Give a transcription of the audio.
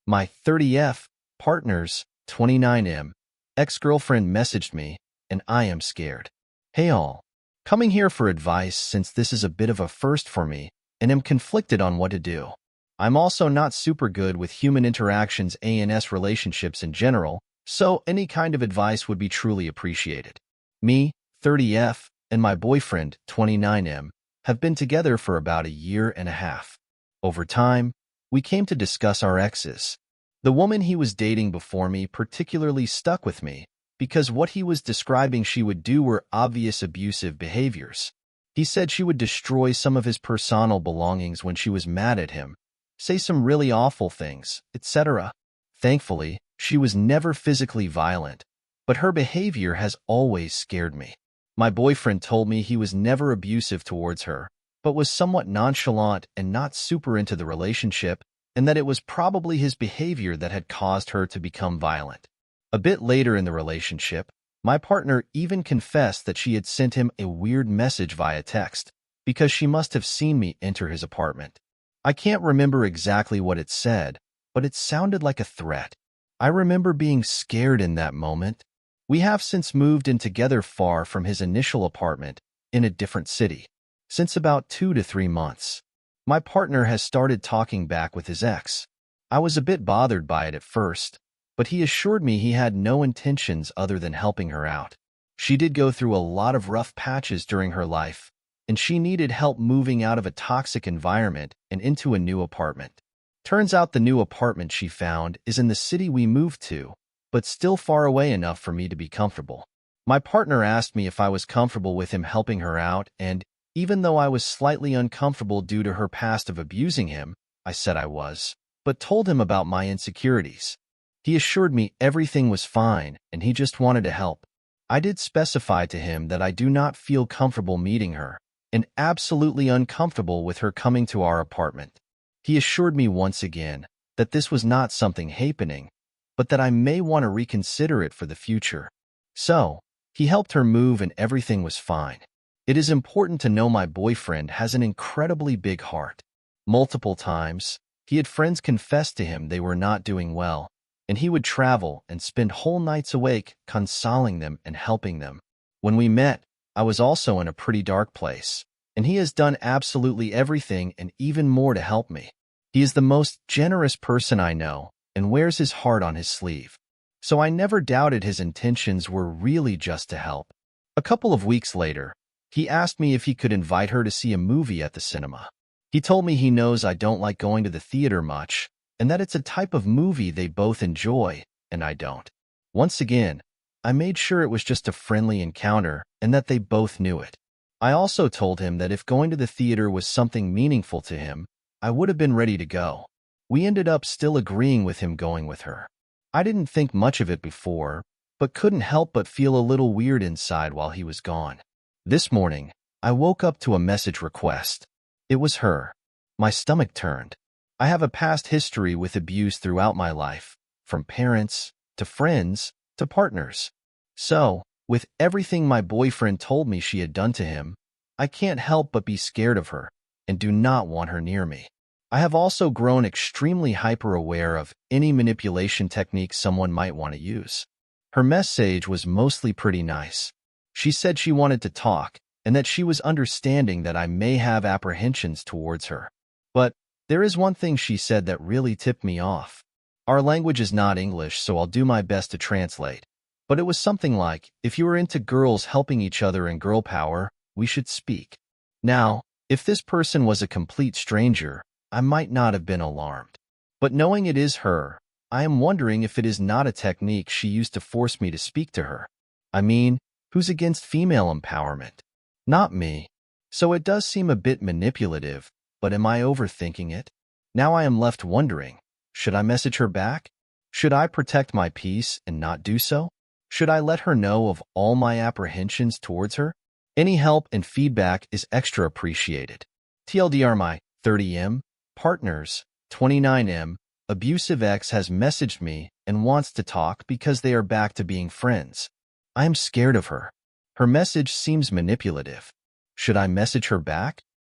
My 30F partner's 29M ex-girlfriend messaged me, and I am scared. Hey all. Coming here for advice since this is a bit of a first for me and am conflicted on what to do. I'm also not super good with human interactions and relationships in general, so any kind of advice would be truly appreciated. Me, 30F, and my boyfriend, 29M, have been together for about a year and a half. Over time, we came to discuss our exes. The woman he was dating before me particularly stuck with me because what he was describing she would do were obvious abusive behaviors. He said she would destroy some of his personal belongings when she was mad at him, say some really awful things, etc. Thankfully, she was never physically violent, but her behavior has always scared me. My boyfriend told me he was never abusive towards her, but was somewhat nonchalant and not super into the relationship, and that it was probably his behavior that had caused her to become violent. A bit later in the relationship, my partner even confessed that she had sent him a weird message via text because she must have seen me enter his apartment. I can't remember exactly what it said, but it sounded like a threat. I remember being scared in that moment. We have since moved in together far from his initial apartment in a different city. Since about 2 to 3 months, my partner has started talking back with his ex. I was a bit bothered by it at first, but he assured me he had no intentions other than helping her out. She did go through a lot of rough patches during her life, and she needed help moving out of a toxic environment and into a new apartment. Turns out the new apartment she found is in the city we moved to, but still far away enough for me to be comfortable. My partner asked me if I was comfortable with him helping her out, and even though I was slightly uncomfortable due to her past of abusing him, I said I was, but told him about my insecurities. He assured me everything was fine and he just wanted to help. I did specify to him that I do not feel comfortable meeting her and absolutely uncomfortable with her coming to our apartment. He assured me once again that this was not something happening, but that I may want to reconsider it for the future. So, he helped her move and everything was fine. It is important to know my boyfriend has an incredibly big heart. Multiple times, he had friends confess to him they were not doing well, and he would travel and spend whole nights awake consoling them and helping them. When we met, I was also in a pretty dark place, and he has done absolutely everything and even more to help me. He is the most generous person I know and wears his heart on his sleeve. So I never doubted his intentions were really just to help. A couple of weeks later, he asked me if he could invite her to see a movie at the cinema. He told me he knows I don't like going to the theater much, and that it's a type of movie they both enjoy, and I don't. Once again, I made sure it was just a friendly encounter and that they both knew it. I also told him that if going to the theater was something meaningful to him, I would have been ready to go. We ended up still agreeing with him going with her. I didn't think much of it before, but couldn't help but feel a little weird inside while he was gone. This morning, I woke up to a message request. It was her. My stomach turned. I have a past history with abuse throughout my life, from parents, to friends, to partners. So, with everything my boyfriend told me she had done to him, I can't help but be scared of her, and do not want her near me. I have also grown extremely hyper-aware of any manipulation technique someone might want to use. Her message was mostly pretty nice. She said she wanted to talk, and that she was understanding that I may have apprehensions towards her. But there is one thing she said that really tipped me off. Our language is not English, so I'll do my best to translate. But it was something like, if you are into girls helping each other in girl power, we should speak. Now, if this person was a complete stranger, I might not have been alarmed. But knowing it is her, I am wondering if it is not a technique she used to force me to speak to her. I mean, who's against female empowerment? Not me. So it does seem a bit manipulative, but am I overthinking it? Now I am left wondering, should I message her back? Should I protect my peace and not do so? Should I let her know of all my apprehensions towards her? Any help and feedback is extra appreciated. TLDR, my 30M partner's 29M abusive ex has messaged me and wants to talk because they are back to being friends. I am scared of her. Her message seems manipulative. Should I message her back?